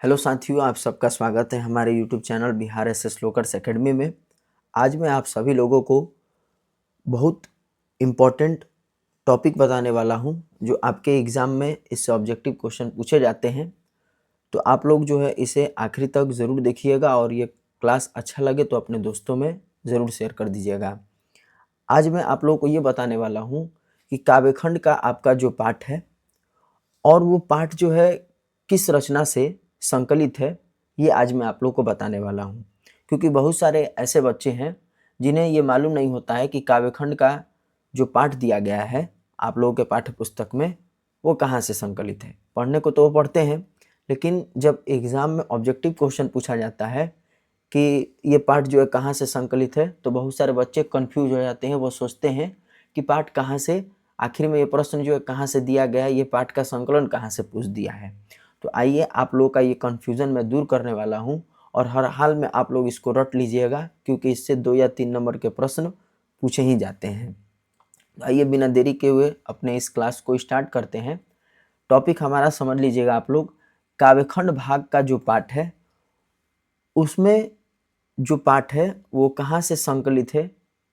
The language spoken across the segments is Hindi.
हेलो साथियों, आप सबका स्वागत है हमारे YouTube channel Bihar SS lockers academy में। आज मैं आप सभी लोगों को बहुत इम्पोर्टेंट टॉपिक बताने वाला हूं जो आपके एग्ज़ाम में इससे ऑब्जेक्टिव क्वेश्चन पूछे जाते हैं। तो आप लोग जो है इसे आखिरी तक ज़रूर देखिएगा और ये क्लास अच्छा लगे तो अपने दोस्तों में ज़रूर शेयर कर दीजिएगा। आज मैं आप लोगों को ये बताने वाला हूँ कि काव्यखंड का आपका जो पाठ है और वो पाठ जो है किस रचना से संकलित है, ये आज मैं आप लोग को बताने वाला हूँ। क्योंकि बहुत सारे ऐसे बच्चे हैं जिन्हें ये मालूम नहीं होता है कि काव्यखंड का जो पाठ दिया गया है आप लोगों के पाठ्य पुस्तक में वो कहाँ से संकलित है। पढ़ने को तो वो पढ़ते हैं, लेकिन जब एग्ज़ाम में ऑब्जेक्टिव क्वेश्चन पूछा जाता है कि ये पाठ जो है कहाँ से संकलित है, तो बहुत सारे बच्चे कन्फ्यूज हो जाते हैं। वो सोचते हैं कि पाठ कहाँ से, आखिर में ये प्रश्न जो है कहाँ से दिया गया है, ये पाठ का संकलन कहाँ से पूछ दिया है। तो आइए आप लोगों का ये कन्फ्यूज़न मैं दूर करने वाला हूँ और हर हाल में आप लोग इसको रट लीजिएगा, क्योंकि इससे 2 या 3 नंबर के प्रश्न पूछे ही जाते हैं। तो आइए बिना देरी के हुए अपने इस क्लास को स्टार्ट करते हैं। टॉपिक हमारा समझ लीजिएगा आप लोग। काव्यखंड भाग का जो पाठ है उसमें जो पाठ है वो कहाँ से संकलित है,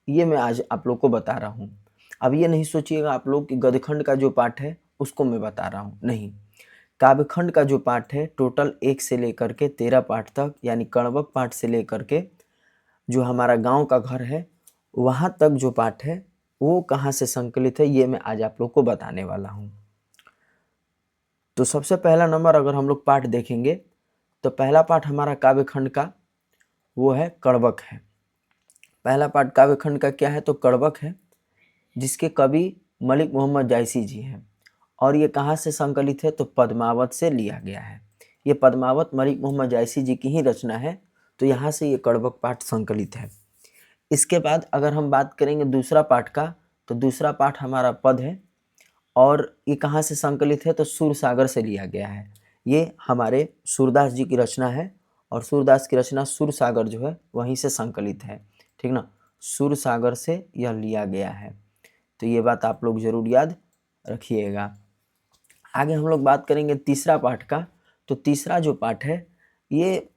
ये मैं आज आप लोग को बता रहा हूँ। अब ये नहीं सोचिएगा आप लोग कि गद्यखंड का जो पाठ है उसको मैं बता रहा हूँ, नहीं। काव्यखंड का जो पाठ है टोटल 1 से लेकर के 13 पाठ तक, यानी कण्वक पाठ से लेकर के जो हमारा गांव का घर है वहाँ तक जो पाठ है वो कहाँ से संकलित है, ये मैं आज आप लोग को बताने वाला हूँ। तो सबसे पहला नंबर अगर हम लोग पाठ देखेंगे तो पहला पाठ हमारा काव्यखंड का वो है कण्वक है। पहला पाठ काव्यखंड का क्या है, तो कण्वक है, जिसके कवि मलिक मोहम्मद जायसी जी हैं। और ये कहाँ से संकलित है, तो पद्मावत से लिया गया है। ये पद्मावत मलिक मोहम्मद जायसी जी की ही रचना है, तो यहाँ से ये कण्वक पाठ संकलित है। इसके बाद अगर हम बात करेंगे दूसरा पाठ का, तो दूसरा पाठ हमारा पद है और ये कहाँ से संकलित है, तो सूरसागर से लिया गया है। ये हमारे सूरदास जी की रचना है और सूरदास की रचना सूरसागर जो है वहीं से संकलित है, ठीक ना। सूरसागर से यह लिया गया है, तो ये बात आप लोग जरूर याद रखिएगा। आगे हम लोग बात करेंगे तीसरा पाठ का। तो तीसरा जो पाठ है ये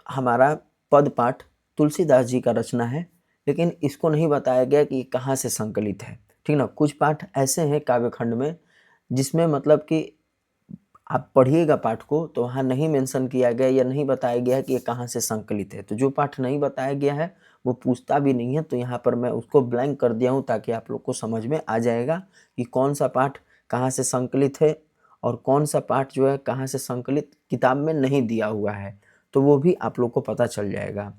हमारा पद पाठ तुलसीदास जी का रचना है, लेकिन इसको नहीं बताया गया कि कहाँ से संकलित है, ठीक ना। कुछ पाठ ऐसे हैं काव्यखंड में जिसमें मतलब कि आप पढ़िएगा पाठ को तो वहाँ नहीं मेंशन किया गया या नहीं बताया गया है कि ये कहाँ से संकलित है। तो जो पाठ नहीं बताया गया है वो पूछता भी नहीं है, तो यहाँ पर मैं उसको ब्लैंक कर दिया हूँ ताकि आप लोग को समझ में आ जाएगा कि कौन सा पाठ कहाँ से संकलित है और कौन सा पाठ जो है कहाँ से संकलित किताब में नहीं दिया हुआ है, तो वो भी आप लोग को पता चल जाएगा।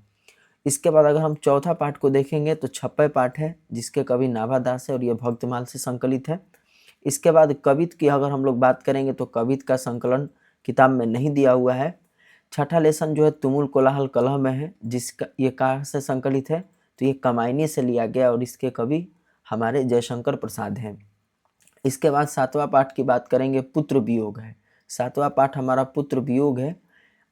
इसके बाद अगर हम चौथा पाठ को देखेंगे तो छप्पय पाठ है, जिसके कवि नाभादास है और ये भक्तमाल से संकलित है। इसके बाद कवित की अगर हम लोग बात करेंगे तो कवित का संकलन किताब में नहीं दिया हुआ है। छठा लेसन जो है तुमुल कोलाहल कलह में है, जिसका ये कहाँ से संकलित है, तो ये कमायनी से लिया गया और इसके कवि हमारे जयशंकर प्रसाद हैं। इसके बाद सातवां पाठ की बात करेंगे, पुत्र वियोग है। सातवां पाठ हमारा पुत्र वियोग है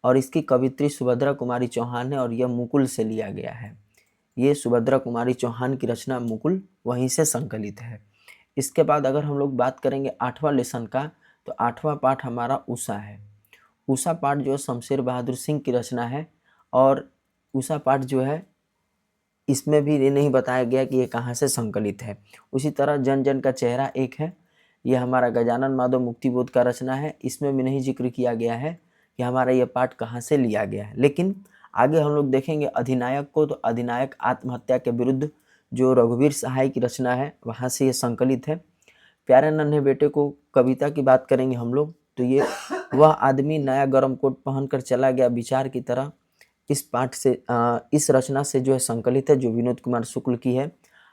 और इसकी कवित्री सुभद्रा कुमारी चौहान है और यह मुकुल से लिया गया है। ये सुभद्रा कुमारी चौहान की रचना मुकुल वहीं से संकलित है। इसके बाद अगर हम लोग बात करेंगे आठवां लेसन का, तो आठवां पाठ हमारा उषा है। उषा पाठ जो शमशेर बहादुर सिंह की रचना है और उषा पाठ जो है इसमें भी ये नहीं बताया गया कि ये कहाँ से संकलित है। उसी तरह जन जन का चेहरा एक है, यह हमारा गजानन माधव मुक्तिबोध का रचना है। इसमें भी नहीं जिक्र किया गया है कि हमारा यह पाठ कहाँ से लिया गया है। लेकिन आगे हम लोग देखेंगे अधिनायक को, तो अधिनायक आत्महत्या के विरुद्ध जो रघुवीर सहाय की रचना है वहाँ से ये संकलित है। प्यारे नन्हे बेटे को कविता की बात करेंगे हम लोग, तो ये वह आदमी नया गर्म कोट पहनकर चला गया विचार की तरह, इस पाठ से इस रचना से जो है संकलित है, जो विनोद कुमार शुक्ल की है।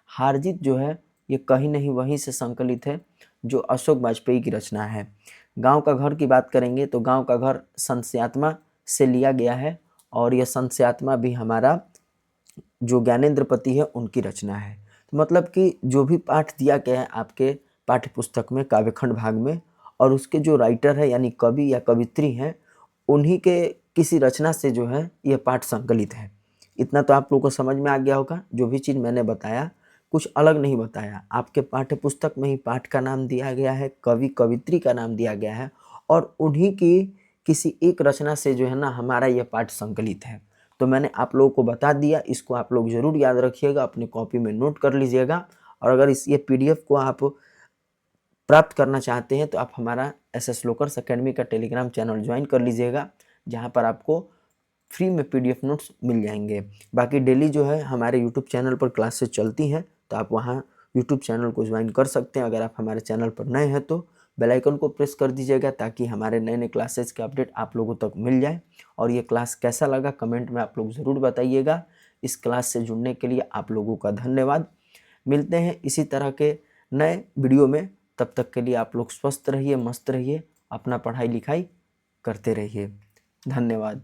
हारजीत जो है ये कहीं नहीं वहीं से संकलित है, जो अशोक वाजपेयी की रचना है। गांव का घर की बात करेंगे तो गांव का घर संत स्यात्मा से लिया गया है और यह संत स्यात्मा भी हमारा जो ज्ञानेंद्रपति है उनकी रचना है। तो मतलब कि जो भी पाठ दिया गया है आपके पाठ्य पुस्तक में काव्यखंड भाग में, और उसके जो राइटर है यानी कवि या कवित्री हैं, उन्हीं के किसी रचना से जो है यह पाठ संकलित है। इतना तो आप लोगों को समझ में आ गया होगा। जो भी चीज़ मैंने बताया कुछ अलग नहीं बताया, आपके पाठ्य पुस्तक में ही पाठ का नाम दिया गया है, कवि कवित्री का नाम दिया गया है और उन्हीं की किसी एक रचना से जो है ना हमारा यह पाठ संकलित है। तो मैंने आप लोगों को बता दिया, इसको आप लोग ज़रूर याद रखिएगा, अपनी कॉपी में नोट कर लीजिएगा। और अगर ये पीडीएफ को आप प्राप्त करना चाहते हैं तो आप हमारा एसएस लोकर्स एकेडमी का टेलीग्राम चैनल ज्वाइन कर लीजिएगा, जहाँ पर आपको फ्री में पीडीएफ नोट्स मिल जाएंगे। बाकी डेली जो है हमारे यूट्यूब चैनल पर क्लासेस चलती हैं, तो आप वहाँ यूट्यूब चैनल को ज्वाइन कर सकते हैं। अगर आप हमारे चैनल पर नए हैं तो बेल आइकन को प्रेस कर दीजिएगा, ताकि हमारे नए नए क्लासेस के अपडेट आप लोगों तक मिल जाए। और ये क्लास कैसा लगा कमेंट में आप लोग ज़रूर बताइएगा। इस क्लास से जुड़ने के लिए आप लोगों का धन्यवाद। मिलते हैं इसी तरह के नए वीडियो में, तब तक के लिए आप लोग स्वस्थ रहिए, मस्त रहिए, अपना पढ़ाई लिखाई करते रहिए। धन्यवाद।